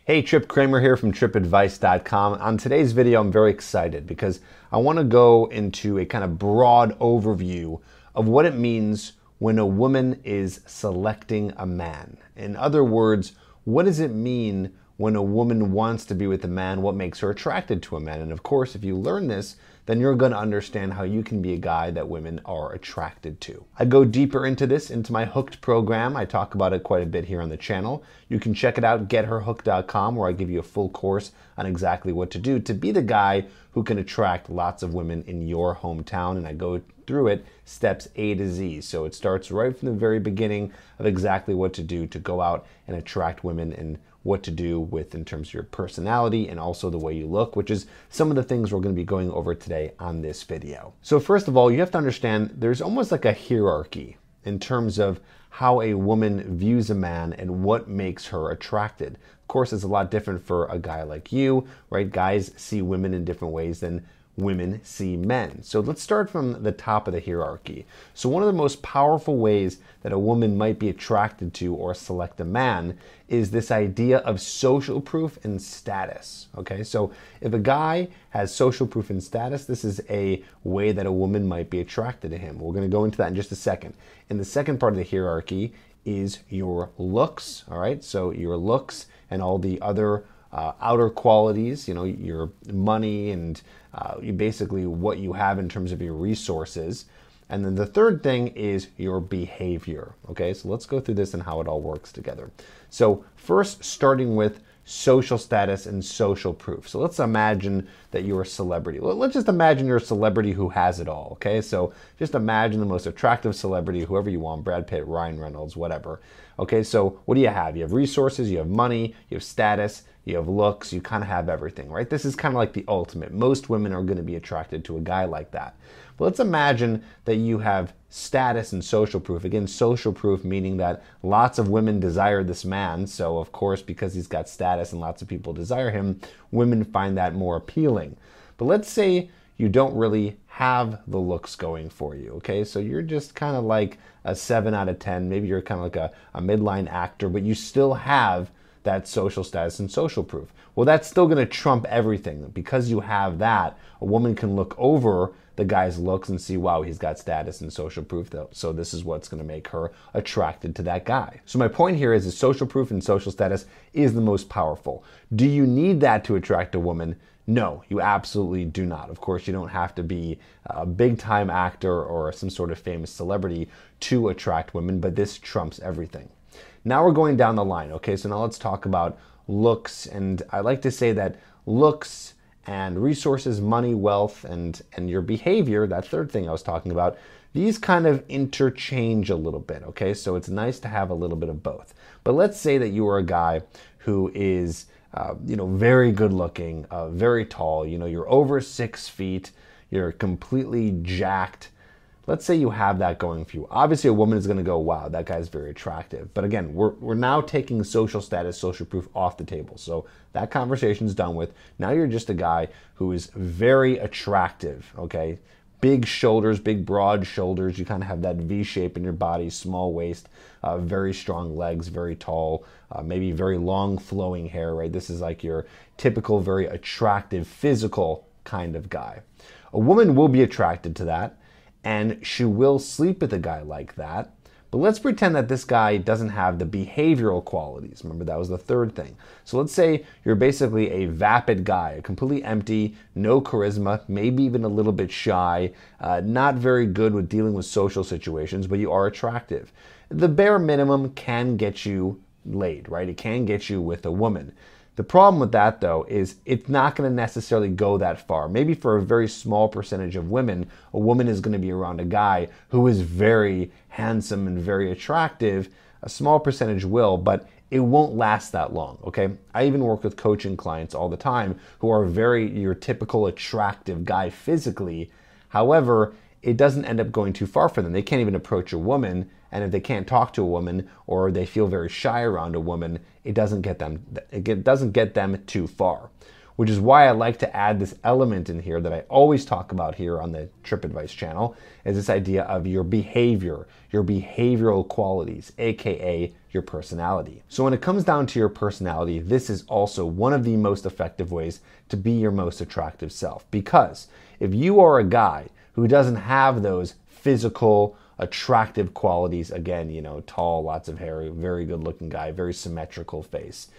Hey, Tripp Kramer here from trippadvice.com. On today's video, I'm very excited because I want to go into a kind of broad overview of what it means when a woman is selecting a man. In other words, what does it mean when a woman wants to be with a man? What makes her attracted to a man? And of course, if you learn this, then you're going to understand how you can be a guy that women are attracted to. I go deeper into this into my Hooked program. I talk about it quite a bit here on the channel. You can check it out, getherhooked.com, where I give you a full course on exactly what to do to be the guy who can attract lots of women in your hometown. And I go through it steps A to Z. So it starts right from the very beginning of exactly what to do to go out and attract women and what to do with in terms of your personality and also the way you look, which is some of the things we're going to be going over today on this video. So first of all, you have to understand there's almost like a hierarchy in terms of how a woman views a man and what makes her attracted. Of course, it's a lot different for a guy like you, right? Guys see women in different ways than women see men. So let's start from the top of the hierarchy. So one of the most powerful ways that a woman might be attracted to or select a man is this idea of social proof and status. Okay, so if a guy has social proof and status, this is a way that a woman might be attracted to him. We're going to go into that in just a second. And the second part of the hierarchy is your looks. All right, so your looks and all the other outer qualities, you know, your money and you basically what you have in terms of your resources. And then the third thing is your behavior. Okay, so let's go through this and how it all works together. So first, starting with social status and social proof. So let's imagine that you're a celebrity. Let's just imagine you're a celebrity who has it all. Okay, so just imagine the most attractive celebrity, whoever you want, Brad Pitt, Ryan Reynolds, whatever. Okay, so what do you have? You have resources, you have money, you have status, you have looks, you kind of have everything, right? This is kind of like the ultimate. Most women are going to be attracted to a guy like that. But let's imagine that you have status and social proof. Again, social proof meaning that lots of women desire this man. So of course, because he's got status and lots of people desire him, women find that more appealing. But let's say you don't really have the looks going for you, okay? So you're just kind of like a 7 out of 10. Maybe you're kind of like a midline actor, but you still have that social status and social proof. Well, that's still going to trump everything. Because you have that, a woman can look over the guy's looks and see, wow, he's got status and social proof, though. So this is what's going to make her attracted to that guy. So my point here is that social proof and social status is the most powerful. Do you need that to attract a woman? No, you absolutely do not. Of course, you don't have to be a big-time actor or some sort of famous celebrity to attract women, but this trumps everything. Now we're going down the line, okay? So now let's talk about looks, and I like to say that looks and resources, money, wealth, and your behavior, that third thing I was talking about, these kind of interchange a little bit, okay? So it's nice to have a little bit of both. But let's say that you are a guy who is, very good looking, very tall, you're over 6 feet, you're completely jacked. Let's say you have that going for you. Obviously, a woman is going to go, wow, that guy's very attractive. But again, we're now taking social status, social proof off the table. So that conversation's done with. Now you're just a guy who is very attractive, okay? Big shoulders, big broad shoulders. You kind of have that V shape in your body, small waist, very strong legs, very tall, maybe very long flowing hair, right? This is like your typical, very attractive, physical kind of guy. A woman will be attracted to that, and she will sleep with a guy like that. But let's pretend that this guy doesn't have the behavioral qualities. Remember, that was the third thing. So let's say you're basically a vapid guy, completely empty, no charisma, maybe even a little bit shy, not very good with dealing with social situations, but you are attractive. The bare minimum can get you laid, right? It can get you with a woman. The problem with that, though, is it's not going to necessarily go that far. Maybe for a very small percentage of women, a woman is going to be around a guy who is very handsome and very attractive. A small percentage will, but it won't last that long, okay? I even work with coaching clients all the time who are your typical attractive guy physically. However, it doesn't end up going too far for them. They can't even approach a woman, and if they can't talk to a woman or they feel very shy around a woman, it doesn't get them too far. which is why I like to add this element in here that I always talk about here on the Tripp Advice channel, is this idea of your behavior, your behavioral qualities, aka your personality. So when it comes down to your personality, this is also one of the most effective ways to be your most attractive self. Because if you are a guy who doesn't have those physical, attractive qualities, again, tall, lots of hair, very good looking guy, very symmetrical face.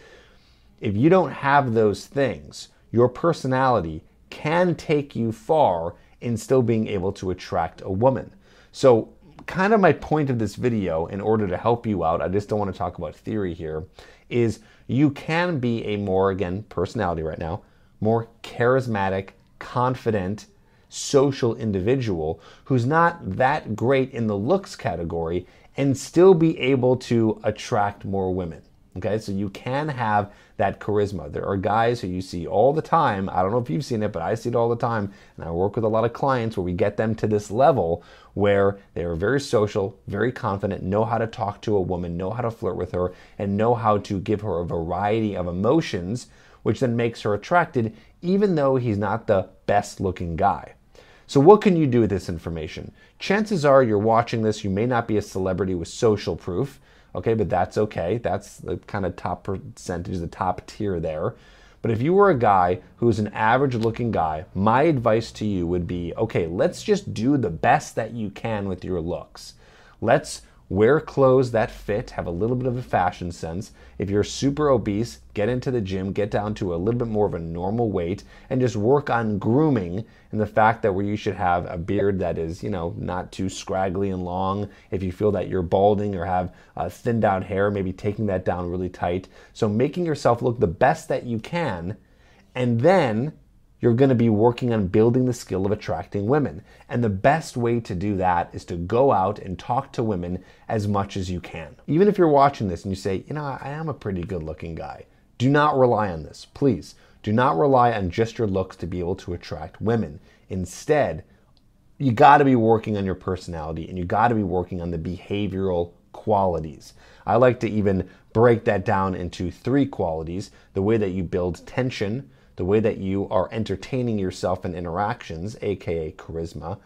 If you don't have those things, your personality can take you far in still being able to attract a woman. So kind of my point of this video, in order to help you out, I just don't want to talk about theory here, is you can be a more, again, personality right now, more charismatic, confident, social individual who's not that great in the looks category and still be able to attract more women. Okay, so you can have that charisma. There are guys who you see all the time. I don't know if you've seen it, but I see it all the time. And I work with a lot of clients where we get them to this level where they are very social, very confident, know how to talk to a woman, know how to flirt with her, and know how to give her a variety of emotions, which then makes her attracted, even though he's not the best looking guy. So what can you do with this information? Chances are you're watching this, you may not be a celebrity with social proof, okay, but that's okay. That's the kind of top percentage, the top tier there. But if you were a guy who's an average looking guy, my advice to you would be, okay, let's just do the best that you can with your looks. Let's wear clothes that fit, have a little bit of a fashion sense. If you're super obese, get into the gym, get down to a little bit more of a normal weight, and just work on grooming and the fact that where you should have a beard that is, not too scraggly and long. If you feel that you're balding or have thinned out hair, maybe taking that down really tight. So making yourself look the best that you can, and then you're going to be working on building the skill of attracting women. And the best way to do that is to go out and talk to women as much as you can. Even if you're watching this and you say, I am a pretty good looking guy, do not rely on this. Please, do not rely on just your looks to be able to attract women. Instead, you got to be working on your personality and you got to be working on the behavioral qualities. I like to even break that down into 3 qualities: the way that you build tension, the way that you are entertaining yourself in interactions, aka charisma,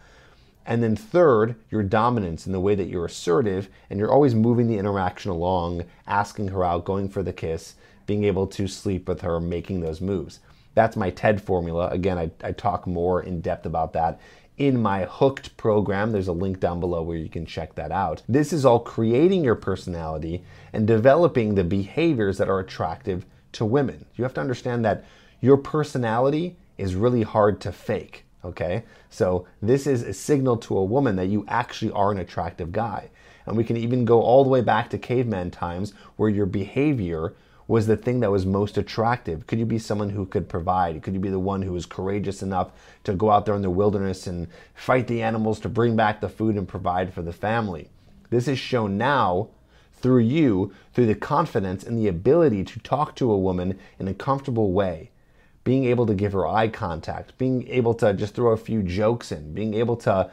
and then third, your dominance in the way that you're assertive and you're always moving the interaction along, asking her out, going for the kiss, being able to sleep with her, making those moves. That's my TED formula. Again, I talk more in depth about that in my Hooked program. There's a link down below where you can check that out. This is all creating your personality and developing the behaviors that are attractive to women. You have to understand that your personality is really hard to fake, okay? So this is a signal to a woman that you actually are an attractive guy. And we can even go all the way back to caveman times where your behavior was the thing that was most attractive. Could you be someone who could provide? Could you be the one who was courageous enough to go out there in the wilderness and fight the animals to bring back the food and provide for the family? This is shown now through you, through the confidence and the ability to talk to a woman in a comfortable way. Being able to give her eye contact, being able to just throw a few jokes in, being able to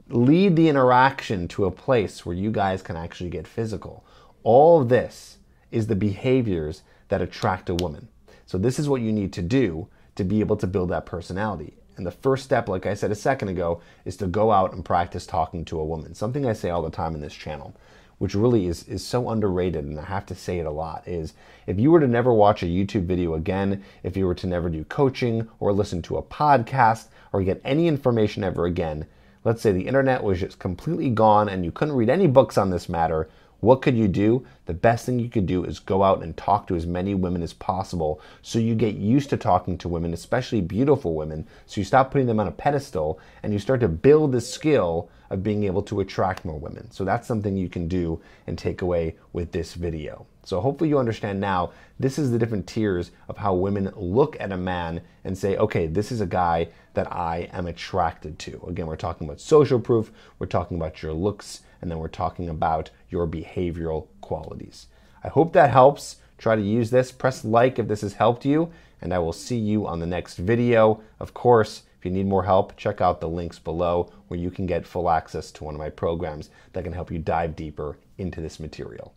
lead the interaction to a place where you guys can actually get physical. All of this is the behaviors that attract a woman. So this is what you need to do to be able to build that personality. And the first step, like I said a second ago, is to go out and practice talking to a woman. Something I say all the time in this channel, which really is so underrated, and I have to say it a lot, is if you were to never watch a YouTube video again, if you were to never do coaching or listen to a podcast or get any information ever again, let's say the internet was just completely gone and you couldn't read any books on this matter, what could you do? The best thing you could do is go out and talk to as many women as possible so you get used to talking to women, especially beautiful women, so you stop putting them on a pedestal and you start to build the skill of being able to attract more women. So that's something you can do and take away with this video. So hopefully you understand now, this is the different tiers of how women look at a man and say, okay, this is a guy that I am attracted to. Again, we're talking about social proof, we're talking about your looks, and then we're talking about your behavioral qualities. I hope that helps. Try to use this. Press like if this has helped you, and I will see you on the next video. Of course, if you need more help, check out the links below where you can get full access to one of my programs that can help you dive deeper into this material.